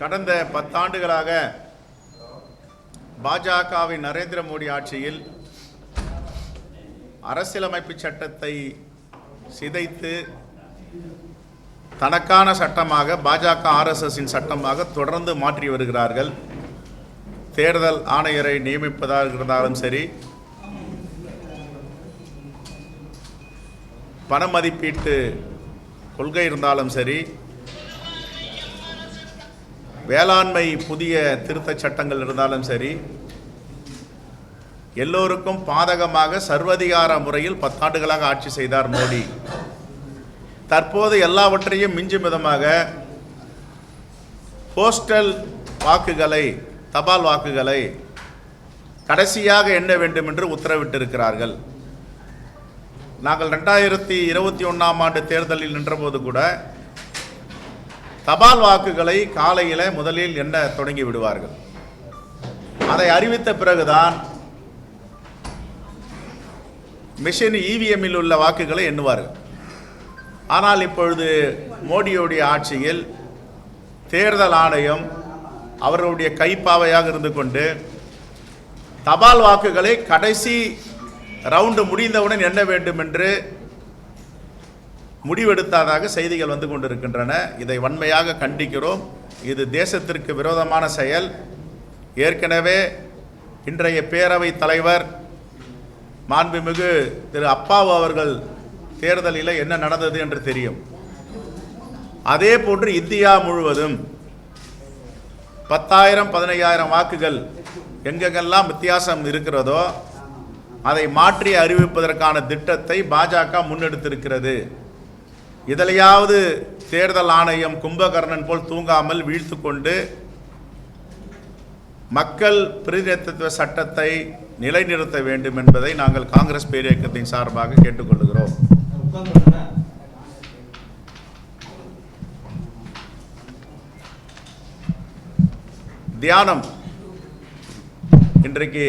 கடந்த 10 ஆண்டுகளாக பாஜகவின் நரேந்திர மோடி ஆட்சியில் அரசியலமைப்பு சட்டத்தை சிதைத்து தனக்கான சட்டமாக பாஜக ஆர்எஸ்எஸின் சட்டமாக தொடர்ந்து மாற்றி வருகிறார்கள். தேர்தல் ஆணையரை நியமிப்பதாக இருந்தாலும் சரி, பண மதிப்பீட்டு கொள்கை இருந்தாலும் சரி, வேளாண்மை புதிய திருத்த சட்டங்கள் இருந்தாலும் சரி, எல்லோருக்கும் பாதகமாக சர்வதிகார முறையில் 10 ஆண்டுகளாக ஆட்சி செய்தார் மோடி. தற்போது எல்லாவற்றையும் மிஞ்சும் விதமாக போஸ்டல் வாக்குகளை, தபால் வாக்குகளை கடைசியாக எண்ண வேண்டும் என்று உத்தரவிட்டிருக்கிறார்கள். நாங்கள் 2021ஆம் ஆண்டு தேர்தலில் நின்றபோது கூட தபால் வாக்குகளை காலையில் முதலில் எண்ண தொடங்கி விடுவார்கள். அதை அறிவித்த பிறகுதான் மிஷின் இவிஎம்மில் உள்ள வாக்குகளை எண்ணுவார்கள். ஆனால் இப்பொழுது மோடியுடைய ஆட்சியில் தேர்தல் ஆணையம் அவர்களுடைய கைப்பாவையாக இருந்து கொண்டு தபால் வாக்குகளை கடைசி ரவுண்டு முடிந்தவுடன் எண்ண வேண்டும் என்று முடிவெடுத்ததாக செய்திகள் வந்து கொண்டிருக்கின்றன. இதை வன்மையாக கண்டிக்கிறோம். இது தேசத்திற்கு விரோதமான செயல். ஏற்கனவே இன்றைய பேரவை தலைவர் மாண்புமிகு திரு அப்பாவு அவர்கள் தேர்தலில் என்ன நடந்தது என்று தெரியும். அதே போன்று இந்தியா முழுவதும் 10,000 15,000 வாக்குகள் எங்கெங்கெல்லாம் வித்தியாசம் இருக்கிறதோ அதை மாற்றி அறிவிப்பதற்கான திட்டத்தை பாஜக முன்னெடுத்திருக்கிறது. இதிலையாவது தேர்தல் ஆணையம் கும்பகர்ணன் போல் தூங்காமல் வீழ்த்து கொண்டு மக்கள் பிரதிநிதித்துவ சட்டத்தை நிலைநிறுத்த வேண்டும் என்பதை நாங்கள் காங்கிரஸ் பேரியக்கத்தின் சார்பாக கேட்டுக்கொள்கிறோம். தியானம் இன்றைக்கு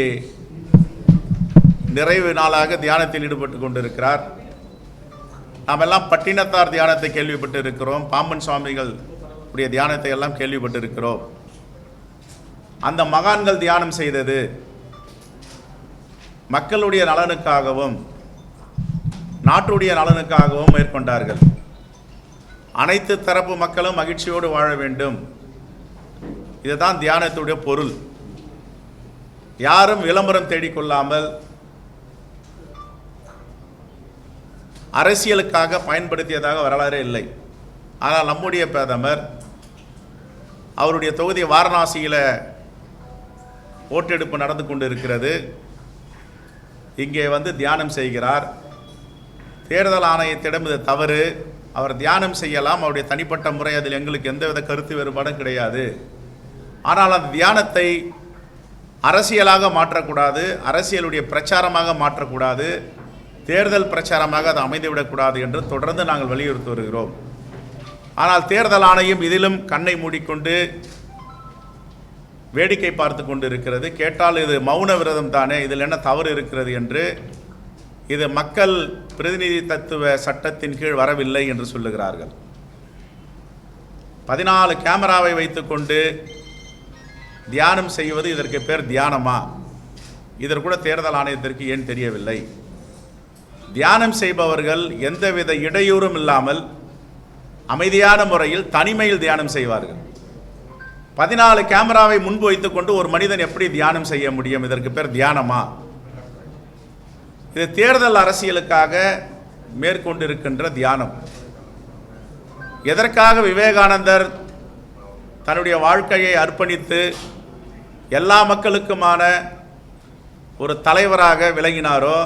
நிறைவு நாளாக தியானத்தில் ஈடுபட்டு கொண்டிருக்கிறார். நாம் எல்லாம் பட்டினத்தார் தியானத்தை கேள்விப்பட்டு இருக்கிறோம். பாம்பன் சுவாமிகள் உடைய தியானத்தை எல்லாம் கேள்விப்பட்டு இருக்கிறோம். அந்த மகான்கள் தியானம் செய்தது மக்களுடைய நலனுக்காகவும் நாட்டுடைய நலனுக்காகவும் மேற்கொண்டார்கள். அனைத்து தரப்பு மக்களும் மகிழ்ச்சியோடு வாழ வேண்டும். இதுதான் தியானத்துடைய பொருள். யாரும் விளம்பரம் தேடிக்கொள்ளாமல் அரசியலுக்காக பயன்படுத்தியதாக வரலாறே இல்லை. ஆனால் நம்முடைய பிரதமர் அவருடைய தொகுதி வாரணாசியில் ஓட்டெடுப்பு நடந்து கொண்டு இருக்கிறது. இங்கே வந்து தியானம் செய்கிறார். தேர்தல் ஆணையத்திடம் இது தவறு. அவர் தியானம் செய்யலாம், அவருடைய தனிப்பட்ட முறை, அதில் எங்களுக்கு எந்தவித கருத்து வேறுபாடும் கிடையாது. ஆனால் அந்த தியானத்தை அரசியலாக மாற்றக்கூடாது, அரசியலுடைய பிரச்சாரமாக மாற்றக்கூடாது, தேர்தல் பிரச்சாரமாக அது அமைந்துவிடக்கூடாது என்று தொடர்ந்து நாங்கள் வலியுறுத்தி வருகிறோம். ஆனால் தேர்தல் ஆணையம் இதிலும் கண்ணை மூடிக்கொண்டு வேடிக்கை பார்த்து கொண்டு இருக்கிறது. கேட்டால் இது மௌன விரதம் தானே, இதில் என்ன தவறு இருக்கிறது என்று, இது மக்கள் பிரதிநிதித்துவ சட்டத்தின் கீழ் வரவில்லை என்று சொல்லுகிறார்கள். 14 கேமராவை வைத்துக்கொண்டு தியானம் செய்வது இதற்கு பேர் தியானமா? இதற்கு கூட தேர்தல் ஆணையத்திற்கு ஏன் தெரியவில்லை? தியானம் செய்பவர்கள் எந்தவித இடையூறும் இல்லாமல் அமைதியான முறையில் தனிமையில் தியானம் செய்வார்கள். 14 கேமராவை முன்பு வைத்துக்கொண்டு ஒரு மனிதன் எப்படி தியானம் செய்ய முடியும்? இதற்கு பேர் தியானமா? இது தேர்தல் அரசியலுக்காக மேற்கொண்டிருக்கின்ற தியானம். எதற்காக விவேகானந்தர் தன்னுடைய வாழ்க்கையை அர்ப்பணித்து எல்லா மக்களுக்குமான ஒரு தலைவராக விளங்கினாரோ,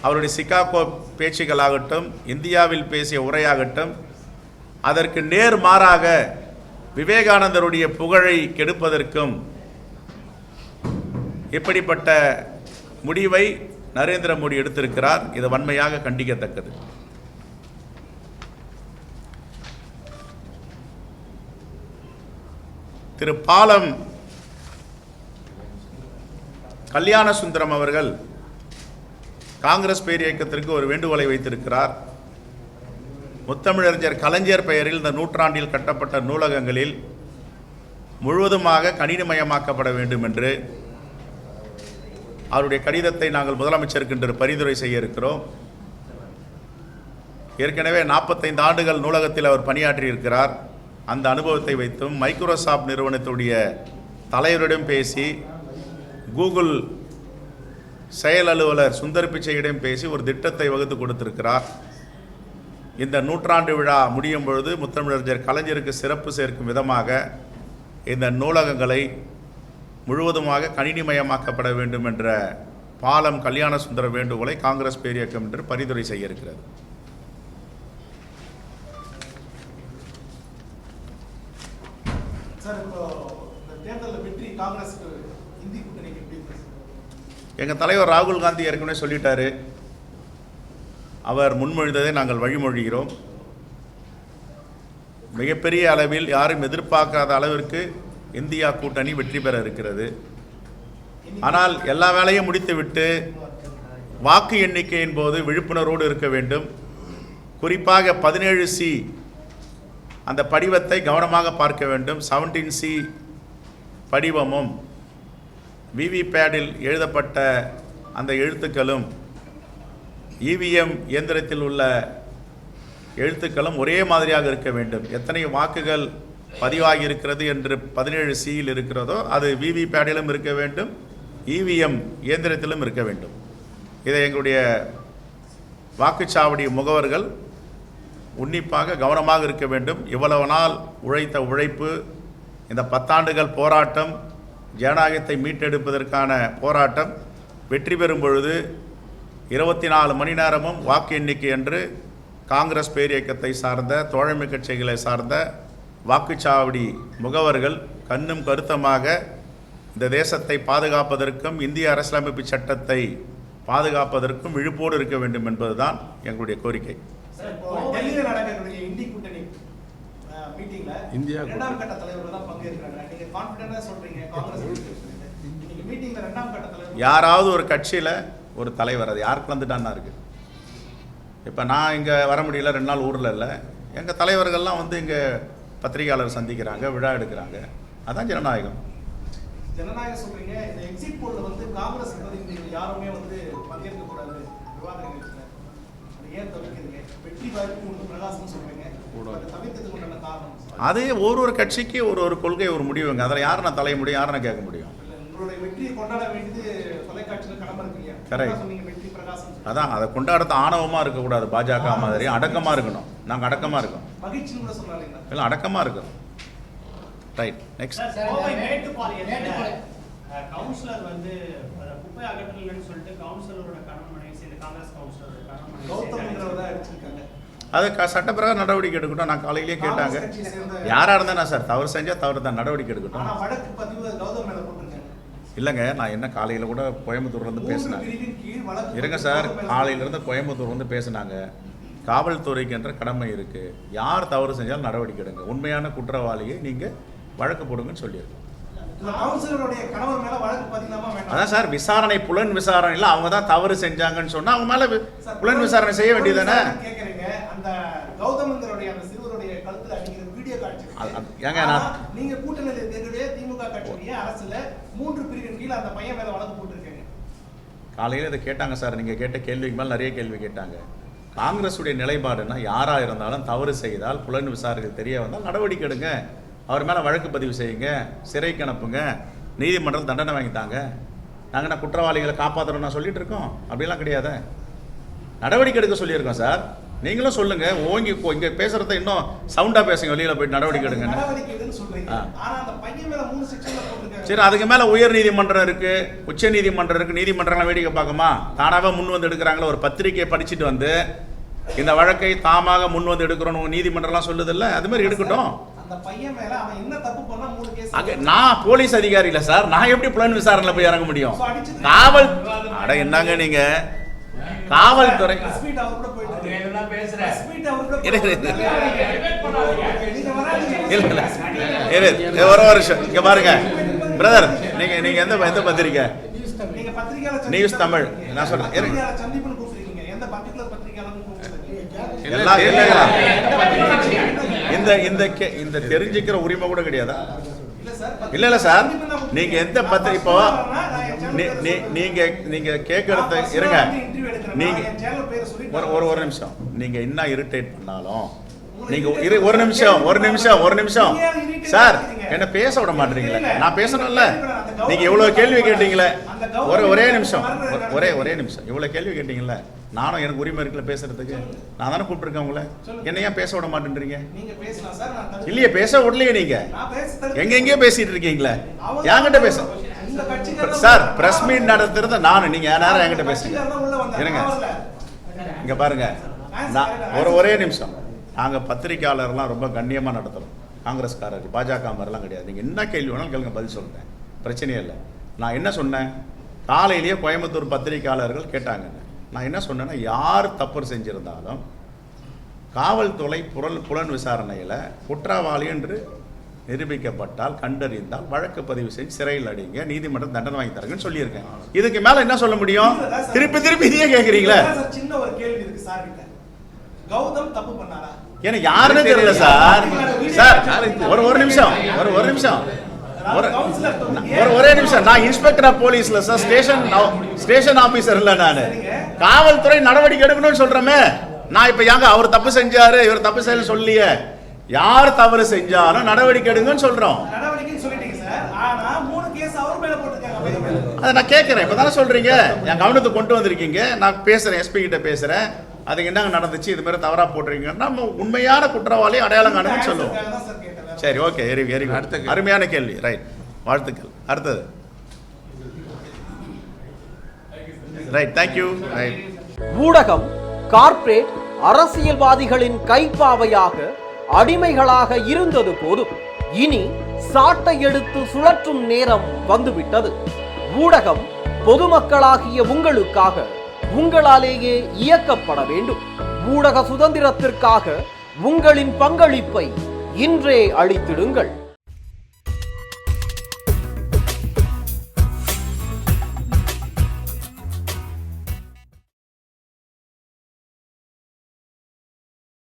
அவருடைய சிகாகோ பேச்சுகளாகட்டும், இந்தியாவில் பேசிய உரையாகட்டும், அதற்கு நேர்மாறாக விவேகானந்தருடைய புகழை கெடுப்பதற்கும் இப்படிப்பட்ட முடிவை நரேந்திர மோடி எடுத்திருக்கிறார். இது வன்மையாக கண்டிக்கத்தக்கது. திரு பாலம் கல்யாண சுந்தரம் அவர்கள் காங்கிரஸ் பேரியக்கத்திற்கு ஒரு வேண்டுகோளை வைத்திருக்கிறார். முத்தமிழறிஞர் கலைஞர் பெயரில் இந்த நூற்றாண்டில் கட்டப்பட்ட நூலகங்களில் முழுவதுமாக கணினிமயமாக்கப்பட வேண்டும் என்று அவருடைய கடிதத்தை நாங்கள் முதலமைச்சருக்கு இன்று பரிந்துரை செய்ய இருக்கிறோம். ஏற்கனவே 45 ஆண்டுகள் நூலகத்தில் அவர் பணியாற்றியிருக்கிறார். அந்த அனுபவத்தை வைத்தும் மைக்ரோசாஃப்ட் நிறுவனத்துடைய தலைவரிடம் பேசி, கூகுள் செயல் அலுவலர் சுந்தர் பிச்சையிடம் பேசி ஒரு திட்டத்தை வகுத்து கொடுத்திருக்கிறார். இந்த நூற்றாண்டு விழா முடியும் பொழுது முத்தமிழறிஞர் கலைஞருக்கு சிறப்பு சேர்க்கும் விதமாக இந்த நூலகங்களை முழுவதுமாக கணினிமயமாக்கப்பட வேண்டும் என்ற பாலம் கல்யாண சுந்தர வேண்டுகோளை காங்கிரஸ் பேரியக்கம் என்று பரிந்துரை செய்ய இருக்கிறது. எங்கள் தலைவர் ராகுல் காந்தி ஏற்கனவே சொல்லிட்டாரு. அவர் முன்மொழிந்ததை நாங்கள் வழிமொழிகிறோம். மிகப்பெரிய அளவில் யாரும் எதிர்பார்க்காத அளவிற்கு இந்தியா கூட்டணி வெற்றி பெற இருக்கிறது. ஆனால் எல்லா வேலையும் முடித்துவிட்டு வாக்கு எண்ணிக்கையின் போது விழிப்புணர்வோடு இருக்க வேண்டும். குறிப்பாக 17C அந்த படிவத்தை கவனமாக பார்க்க வேண்டும். 17C படிவமும் விவிபேடில் எழுதப்பட்ட அந்த எழுத்துக்களும் இவிஎம் இயந்திரத்தில் உள்ள எழுத்துக்களும் ஒரே மாதிரியாக இருக்க வேண்டும். எத்தனை வாக்குகள் பதிவாகி இருக்கிறது என்று 17Cயில் இருக்கிறதோ அது விவிபேடிலும் இருக்க வேண்டும், இவிஎம் இயந்திரத்திலும் இருக்க வேண்டும். இதை எங்களுடைய வாக்குச்சாவடி முகவர்கள் உன்னிப்பாக கவனமாக இருக்க வேண்டும். இவ்வளவு நாள் உழைத்த உழைப்பு, இந்த 10 ஆண்டுகள் போராட்டம், ஜனநாயகத்தை மீட்டெடுப்பதற்கான போராட்டம் வெற்றி பெறும் பொழுது 24 மணி நேரமும் வாக்கு எண்ணிக்கை என்று காங்கிரஸ் பேரியக்கத்தை சார்ந்த தோழமை கட்சிகளை சார்ந்த வாக்குச்சாவடி முகவர்கள் கண்ணும் கருத்தமாக இந்த தேசத்தை பாதுகாப்பதற்கும் இந்திய அரசியலமைப்பு சட்டத்தை பாதுகாப்பதற்கும் விழிப்போடு இருக்க வேண்டும் என்பதுதான் எங்களுடைய கோரிக்கை. யாராவது ஒரு கட்சியில் ஒரு தலைவர், அது யாருக்கு வந்துட்டான்னா இருக்கு. இப்போ நான் இங்கே வர முடியல, 2 நாள் ஊரில் இல்லை, எங்கள் தலைவர்கள்லாம் வந்து இங்கே பத்திரிகையாளர் சந்திக்கிறாங்க, விழா எடுக்கிறாங்க. அதான் ஜனநாயகம். ஜனநாயகம் சொல்றீங்க. இந்த எக்ஸிட் போல்ல வந்து காங்கிரஸ் பிரதிநிதிகள் யாருமே வந்து பங்கேற்க கூடாது விவாத நிகழ்ச்சியில. ஏன் தவிர்க்கிறீங்க? வெற்றி வாய்ப்பு உங்களுக்கு பிரகாசம் சொல்றீங்க. அதை தவிர்த்ததுக்கு உண்டான காரணம்? அது ஒரு கட்சிக்கு ஒரு கொள்கை, ஒரு முடிவுங்க. அதில் யாரை நான் தலைய முடியும், யாரை நான் கேட்க முடியும்? உங்களுடைய வெற்றியை கொண்டாட வேண்டியது தொலைக்காட்சியில் கடமை இருக்கு. கரெக்ட். சொன்னீங்க வெற்றி பிரகாசம். அதான், அதை கொண்டாடுறது ஆணவமாக இருக்கக்கூடாது. பாஜக மாதிரி அடக்கமாக இருக்கணும். நாங்கள் அடக்கமாக இருக்கோம். மகிழ்ச்சின்னு கூட சொன்னாங்க. இல்லை, அடக்கமாக இருக்கோம். ரைட். நெக்ஸ்ட். கவுன்சிலர் வந்து குப்பை அகற்றலன்னு சொல்லிட்டு கவுன்சிலரோட கணவனை சேர்ந்த காங்கிரஸ் கவுன்சிலர் அது சட்டப்பிரகாரம் நடவடிக்கை எடுக்கட்டும். நான் காலையிலேயே கேட்டாங்க, யாராக இருந்தா சார் தவறு செஞ்சால் தவறு தான், நடவடிக்கை எடுக்கட்டும். இல்லைங்க, நான் என்ன காலையில் கூட கோயம்புத்தூர்லேருந்து பேசினேன். இருங்க சார், காலையிலேருந்து கோயம்புத்தூர் வந்து பேசினாங்க. காவல்துறைக்கு என்ற கடமை இருக்குது. யார் தவறு செஞ்சாலும் நடவடிக்கை எடுங்க. உண்மையான குற்றவாளியை நீங்கள் வழக்கு போடுங்கன்னு சொல்லியிருக்கோம். அதான் சார், விசாரணை புலன் விசாரணையில் அவங்க தான் தவறு செஞ்சாங்கன்னு சொன்னா அவங்க மேல புலன் விசாரணை செய்ய வேண்டியதானே. ஏங்க நீங்க கூட்டணியில திமுக கட்சியுடைய அரசுல 3 பிரிவின் கீழ அந்த பையன் மேல வழக்கு போட்டுருக்கீங்க. காலையில இதை கேட்டாங்க சார். நீங்க கேட்ட கேள்விக்கு மேல நிறைய கேள்வி கேட்டாங்க. காங்கிரஸுடைய நிலைப்பாடுனா யாரா இருந்தாலும் தவறு செய்தால் புலன் விசாரணை தெரிய வந்தால் நடவடிக்கை எடுங்க, அவர் மேலே வழக்கு பதிவு செய்யுங்க, சிறைக்கு அனுப்புங்க, நீதிமன்றம் தண்டனை வாங்கித்தாங்க. நாங்கள் என்ன குற்றவாளிகளை காப்பாற்றுறோம்னா சொல்லிட்டு இருக்கோம்? அப்படிலாம் கிடையாது. நடவடிக்கை எடுக்க சொல்லியிருக்கோம் சார். நீங்களும் சொல்லுங்க, ஓங்கி இங்கே பேசுறத இன்னும் சவுண்டாக பேசுங்க, வெளியில் போயிட்டு நடவடிக்கை எடுங்க. சரி, அதுக்கு மேலே உயர் நீதிமன்றம் இருக்கு, உச்ச நீதிமன்றம் இருக்கு. நீதிமன்றம்லாம் வேடிக்கை பார்க்குமா? தானாக முன் வந்து எடுக்கிறாங்களோ? ஒரு பத்திரிகையை படிச்சுட்டு வந்து இந்த வழக்கை தாமாக முன் வந்து எடுக்கிறோன்னு நீதிமன்றம்லாம் சொல்லுது இல்லை? அது மாதிரி எடுக்கட்டும். நான் போலீஸ் அதிகாரி இல்ல சார், நான் எப்படி புலன் விசாரணையில போய் இறங்க முடியும்? காவல் அட என்னங்க நீங்க காவல்துறை ஒரு வருஷம் இங்க பாருங்க பிரதர், நீங்க எந்த பத்திரிக்கை? நியூஸ் தமிழ். நான் சொல்றேன், இந்த தெரிஞ்சுக்கிற உரிமை கூட கிடையாதா? இல்ல சார், நீங்க எந்த பத்திரிகை இப்போ நீங்க கேட்கறத இருங்க, நீங்க ஒரு நிமிஷம், நீங்க என்ன இரிட்டேட் பண்ணாலும் நீங்க ஒரு நிமிஷம் சார், என்ன பேச விட மாட்டீங்களே, நான் பேசணும்ல, நீங்க இவ்வளவு கேள்வி கேட்டீங்களே, ஒரே நிமிஷம் இவ்வளவு கேள்வி கேட்டீங்கல்ல, நானும் எனக்கு உரிமை இருக்குல்ல பேசுறதுக்கு, நான் தானே கூப்பிட்டுருக்கேன் உங்களை, என்ன ஏன் பேச விட மாட்டேன்றீங்க? இல்லையே, பேச விடலையே, நீங்க எங்கெங்கயோ பேசிட்டு இருக்கீங்களே, என்கிட்ட பேச சார், பிரஸ் மீட் நடத்துறது நானு, நீங்க நேரம் என்கிட்ட பேசுங்க. இருங்க, இங்க பாருங்க, ஒரே நிமிஷம், நாங்க பத்திரிகையாளர்லாம் ரொம்ப கண்ணியமா நடத்துறோம், காங்கிரஸ்காரர் பாஜக மாதிரிலாம் கிடையாது. நீங்க என்ன கேள்வி வேணாலும் கேளுங்க, பதில் சொல்றேன், பிரச்சனையே இல்லை. நான் என்ன சொன்னேன், காலையிலேயே கோயம்புத்தூர் பத்திரிகையாளர்கள் கேட்டாங்க, நான் என்ன சொன்னேன்னா, யார் தப்பு செஞ்சிருந்தாலும் காவல்துறை புலன் விசாரணையில் குற்றவாளி என்று நிரூபிக்கப்பட்டால், கண்டறிந்தால் வழக்கு பதிவு செஞ்சு சிறையில் அடிங்க, நீதிமன்றம் தண்டனை வாங்கி தரங்கன்னு சொல்லியிருக்கேன். இதுக்கு மேல என்ன சொல்ல முடியும்? திருப்பி இதையே கேட்குறீங்களே. சின்ன ஒரு கேள்வி இருக்கு சார் கிட்ட, கௌதம் தப்பு பண்ணாரா? எனக்கு யாருன்னு தெரியல சார். ஒரு நிமிஷம் ஒரே நிமிஷம், நான் இன்ஸ்பெக்டர் ஆஃப் போலீஸ்ல சார், ஸ்டேஷன் ஆபீசர் இல்ல, நான் காவல்துறை நடவடிக்கை எடுக்கணும்னு சொல்றேமே. நான் இப்ப யாங்க அவர் தப்பு செஞ்சாரு, இவர் தப்பு செய்யல சொல்லியே, யார் தவறு செஞ்சாலும் நடவடிக்கை எடுங்கன்னு சொல்றோம். அதை நான் கேட்கிறேன், இப்பதானே சொல்றீங்க, என் கவனத்துக்கு கொண்டு வந்திருக்கீங்க, நான் பேசுறேன், எஸ்பி கிட்ட பேசுறேன், அதுக்கு என்னங்க நடந்துச்சு, இது மாதிரி தவறா போடுறீங்கன்னா உண்மையான குற்றவாளி அடையாளம் காணுன்னு சொல்லுவோம். சரி, ஓகே, வெரி குட், அருமையான கேள்வி, ரைட், வாழ்த்துக்கள். அடுத்தது, ரைட், தேங்க்யூ. ரைட், ஊடகம் கார்ப்பரேட் அரசியல்வாதிகளின் கைப்பாவையாக அடிமைகளாக இருந்தது போதும், இனி சாட்டை எடுத்து சுழற்றும் நேரம் வந்துவிட்டது. ஊடகம் பொதுமக்களாகிய உங்களுக்காக, உங்களாலேயே இயக்கப்பட வேண்டும். ஊடக சுதந்திரத்திற்காக உங்களின் பங்களிப்பை இன்றே அளித்திடுங்கள்.